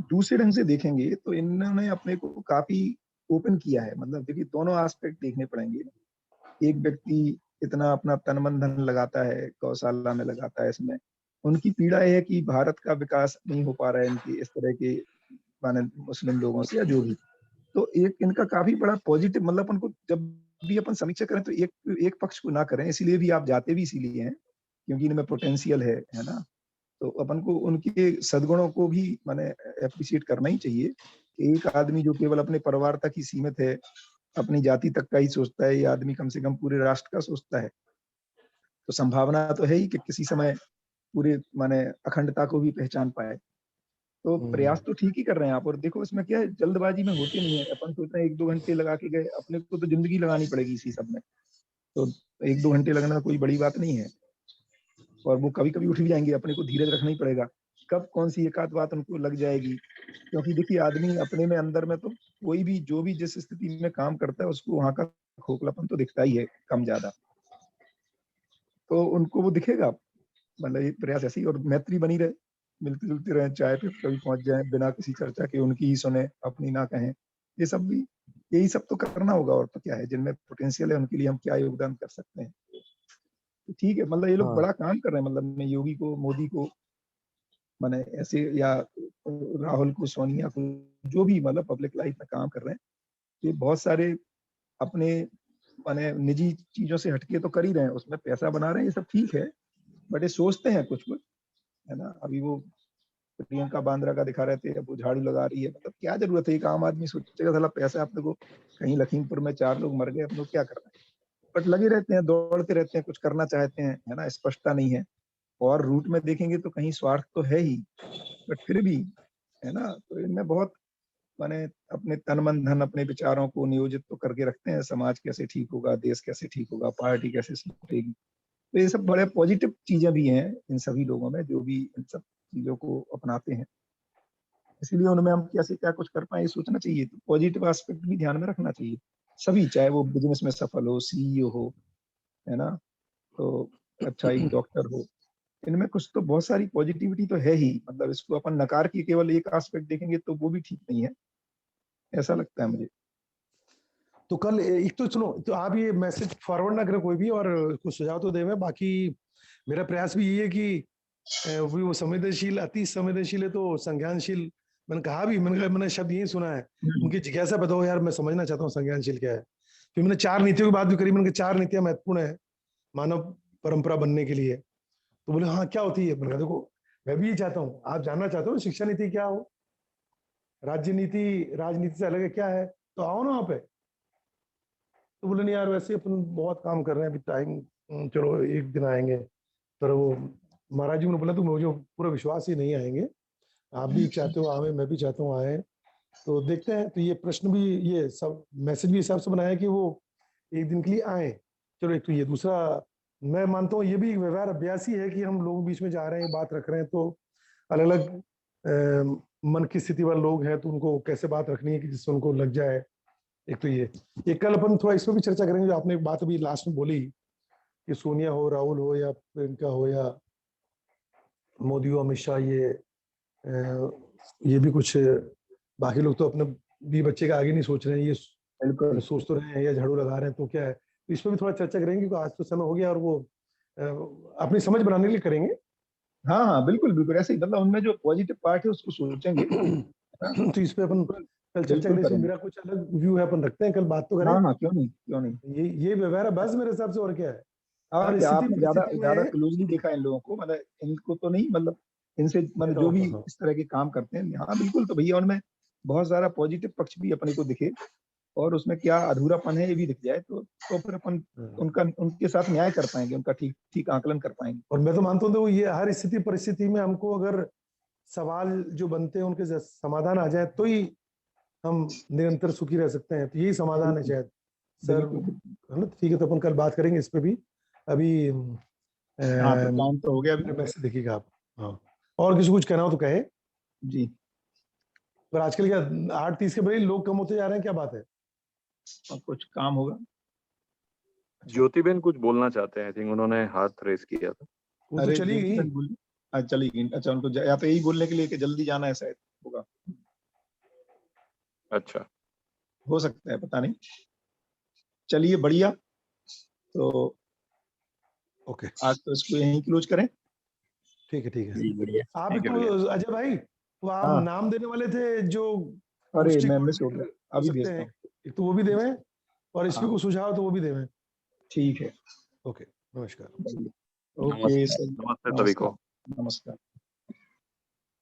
दूसरे ढंग से देखेंगे तो इन्होंने अपने को काफी ओपन किया है, मतलब देखिए दोनों एस्पेक्ट देखने पड़ेंगे। एक व्यक्ति इतना अपना तन मन धन लगाता है, गौशाला में लगाता है, इसमें उनकी पीड़ा है कि भारत का विकास नहीं हो पा रहा है इनकी इस तरह के माने मुस्लिम लोगों से या जो भी। तो एक इनका काफी बड़ा पॉजिटिव, मतलब उनको जब भी अपन समीक्षा करें तो एक पक्ष को ना करें, इसीलिए भी आप जाते भी इसीलिए हैं क्योंकि इनमें पोटेंशियल है ना। तो अपन को उनके सद्गुणों को भी माने एप्रिशिएट करना ही चाहिए। एक आदमी जो केवल अपने परिवार तक ही सीमित है, अपनी जाति तक का ही सोचता है, ये आदमी कम से कम पूरे राष्ट्र का सोचता है, तो संभावना तो है ही कि किसी समय पूरे माने अखंडता को भी पहचान पाए। तो प्रयास तो ठीक ही कर रहे हैं आप। और देखो इसमें क्या है, जल्दबाजी में होते नहीं है। अपन सोच रहे हैं 1-2 घंटे लगा के गए, अपने को तो जिंदगी लगानी पड़ेगी इसी सब में, तो 1-2 घंटे लगना कोई बड़ी बात नहीं है। और वो कभी कभी उठ भी जाएंगे, अपने को धीरज रखना ही पड़ेगा, कब कौन सी एक आध बात उनको लग जाएगी। क्योंकि देखिए आदमी अपने में अंदर में तो कोई भी जो भी जिस स्थिति में काम करता है उसको वहां का खोखलापन तो दिखता ही है कम ज्यादा, तो उनको वो दिखेगा। मतलब ये प्रयास ऐसे ही, और मैत्री बनी रहे, मिलते जुलते रहे, चाय पे कभी पहुंच जाए बिना किसी चर्चा के, उनकी ही सुने अपनी ना कहें, ये सब भी यही सब तो करना होगा। और तो क्या है, जिनमें पोटेंशियल है उनके लिए हम क्या योगदान कर सकते हैं। तो ठीक है, मतलब ये लोग बड़ा काम कर रहे हैं। मतलब मैं योगी को, मोदी को माने ऐसे, या राहुल को, सोनिया को, जो भी मतलब पब्लिक लाइफ में काम कर रहे हैं, ये बहुत सारे अपने माने निजी चीजों से हटके तो कर ही रहे हैं, उसमें पैसा बना रहे हैं, ये सब ठीक है, बट ये सोचते हैं कुछ कुछ, है ना। अभी वो प्रियंका बांद्रा का दिखा रहे थे, अब वो झाड़ू लगा रही है, मतलब क्या जरूरत है। एक आम आदमी सोचेगा साला पैसा अपने को, कहीं लखीमपुर में 4 लोग मर गए, अपने को क्या करना है, बट लगे रहते हैं, दौड़ते रहते हैं, कुछ करना चाहते हैं, है ना, स्पष्टता नहीं है। और रूट में देखेंगे तो कहीं स्वार्थ तो है ही, बट फिर भी है ना, तो इनमें बहुत माने अपने तन मन धन अपने विचारों को नियोजित तो करके रखते हैं, समाज कैसे ठीक होगा, देश कैसे ठीक होगा, पार्टी कैसे सुधरेगी। तो ये सब बड़े पॉजिटिव चीजें भी हैं इन सभी लोगों में, जो भी इन सब चीजों को अपनाते हैं। इसीलिए उनमें हम कैसे क्या कुछ कर पाए ये सोचना चाहिए, तो पॉजिटिव एस्पेक्ट भी ध्यान में रखना चाहिए सभी, चाहे वो बिजनेस में सफल हो, सीईओ हो, है ना, तो अच्छा एक डॉक्टर हो, इनमें कुछ तो बहुत सारी पॉजिटिविटी तो है ही। मतलब इसको अपन नकार के केवल एक एस्पेक्ट देखेंगे तो वो भी ठीक नहीं है, ऐसा लगता है मुझे। तो कल एक तो सुनो, तो आप ये मैसेज फॉरवर्ड ना करें कोई भी, और कुछ सुझाव तो देवें। बाकी मेरा प्रयास भी यही है कि वो संवेदनशील, अति संवेदनशील है तो संज्ञानशील। मैंने कहा भी, मैंने शब्द यही सुना है, उनकी जिज्ञासा बताओ यार, मैं समझना चाहता हूँ संज्ञानशील क्या है। फिर मैंने 4 नीतियों की बात भी करी, मैंने कहा 4 नीतियां महत्वपूर्ण है मानव परंपरा बनने के लिए। तो बोले हाँ क्या होती है। मैंने कहा देखो, मैं भी ये चाहता हूँ, आप जानना चाहते हो शिक्षा नीति क्या हो, राज्य नीति राजनीति से अलग है क्या है, तो आओ ना वहाँ पे। तो बोले नहीं यार, वैसे अपन बहुत काम कर रहे हैं अभी, टाइम चलो एक दिन आएंगे। पर वो महाराज जी ने बोला तो मुझे पूरा विश्वास ही नहीं आएंगे, आप भी चाहते हो आए, मैं भी चाहता हूँ आए, तो देखते हैं। तो ये प्रश्न भी, ये सब मैसेज भी हिसाब से बनाया कि वो एक दिन के लिए आए। चलो एक तो ये, दूसरा मैं मानता हूँ ये भी व्यवहार अभ्यास ही है कि हम लोग बीच में जा रहे हैं, बात रख रहे हैं, तो अलग अलग मन की स्थिति वाले लोग हैं, तो उनको कैसे बात रखनी है कि जिससे उनको लग जाए। एक तो ये कल अपन थोड़ा इसमें भी चर्चा करेंगे, जो आपने एक बात अभी लास्ट में बोली कि सोनिया हो, राहुल हो, या प्रियंका हो, या मोदी हो, अमित शाह, ये भी कुछ, बाकी लोग तो अपने भी बच्चे का आगे नहीं सोच रहे हैं, ये बिल्कुल सोच तो रहे हैं या झाड़ू लगा रहे हैं, तो क्या है। तो इस पर भी थोड़ा चर्चा करेंगे, क्योंकि आज तो समय हो गया, और वो अपनी समझ बनाने के लिए करेंगे। हाँ हाँ बिल्कुल बिल्कुल ऐसे ही, मतलब उनमें जो पॉजिटिव पार्ट है उसको सोचेंगे, है ना? तो इस पे अपन कल चर्चा बिल्कुल करें। इसमें करेंगे। मेरा कुछ अलग व्यू है, अपन रखते हैं, कल बात तो करें। हाँ हाँ क्यों नहीं क्यों नहीं। ये व्यवहार है बस मेरे हिसाब से, और क्या है। और हर क्या स्थिति आपने ज्यादा परिस्थिति ज्यादा में क्लोजली देखा इन लोगों को, मतलब इनको तो नहीं, मतलब इनसे मतलब जो भी हाँ, इस तरह के काम करते हैं, हाँ बिल्कुल, तो भैया उनमें बहुत सारा पॉजिटिव पक्ष भी अपने को दिखे, और उसमें क्या अधूरापन है ये भी दिख जाए, तो फिर अपन उनका उनके साथ न्याय कर पाएंगे, उनका ठीक ठीक आकलन कर पाएंगे। और मैं तो मानता हूँ, देखो ये हर स्थिति परिस्थिति में हमको अगर सवाल जो बनते हैं उनके समाधान आ जाए, तो ही हम निरंतर सुखी रह सकते हैं। तो यही समाधान है शायद सर, बिल्कुल बिल्कुल। है ना। ठीक है, तो अपन कल बात करेंगे इस पे भी। अभी हाँ तो काम तो हो गया अभी। मैसेज देखिएगा आप। हाँ, और किसी कुछ कहना हो तो कहे। जी। पर आजकल क्या 8:30 के बजे लोग कम होते जा रहे हैं, क्या बात है। और कुछ काम होगा। ज्योतिबेन कुछ बोलना चाहते हैं, आई थिंक उन्होंने हाथ रेस किया था। वो तो अरे चली ज्योति गई। बहन बोल, अच्छा चली गई, अच्छा उनको या तो यही बोलने के लिए कि जल्दी जाना है शायद, होगा, अच्छा, हो सकता है, पता नहीं। चलिए बढ़िया, तो ओके, आज तो इसको यहीं क्लोज करें। ठीक है, ठीक है। जी बढ़िया। आप एक ठीक है भैया। तो अजय भाई, वो आप हाँ नाम देने वाले थे जो अरे गोष्ठी मैं मिस हो गया, कोऑर्डिनेटर हो अभी सकते भेजता हैं, हूँ। एक तो वो भी देवें, और इस पे हाँ कुछ सुझाव तो वो भी देवें। ठीक है। ओके, नमस्कार। बढ़िया। ओके नमस्ते, सर। नमस्ते सभी नमस्कार। को। नमस्कार।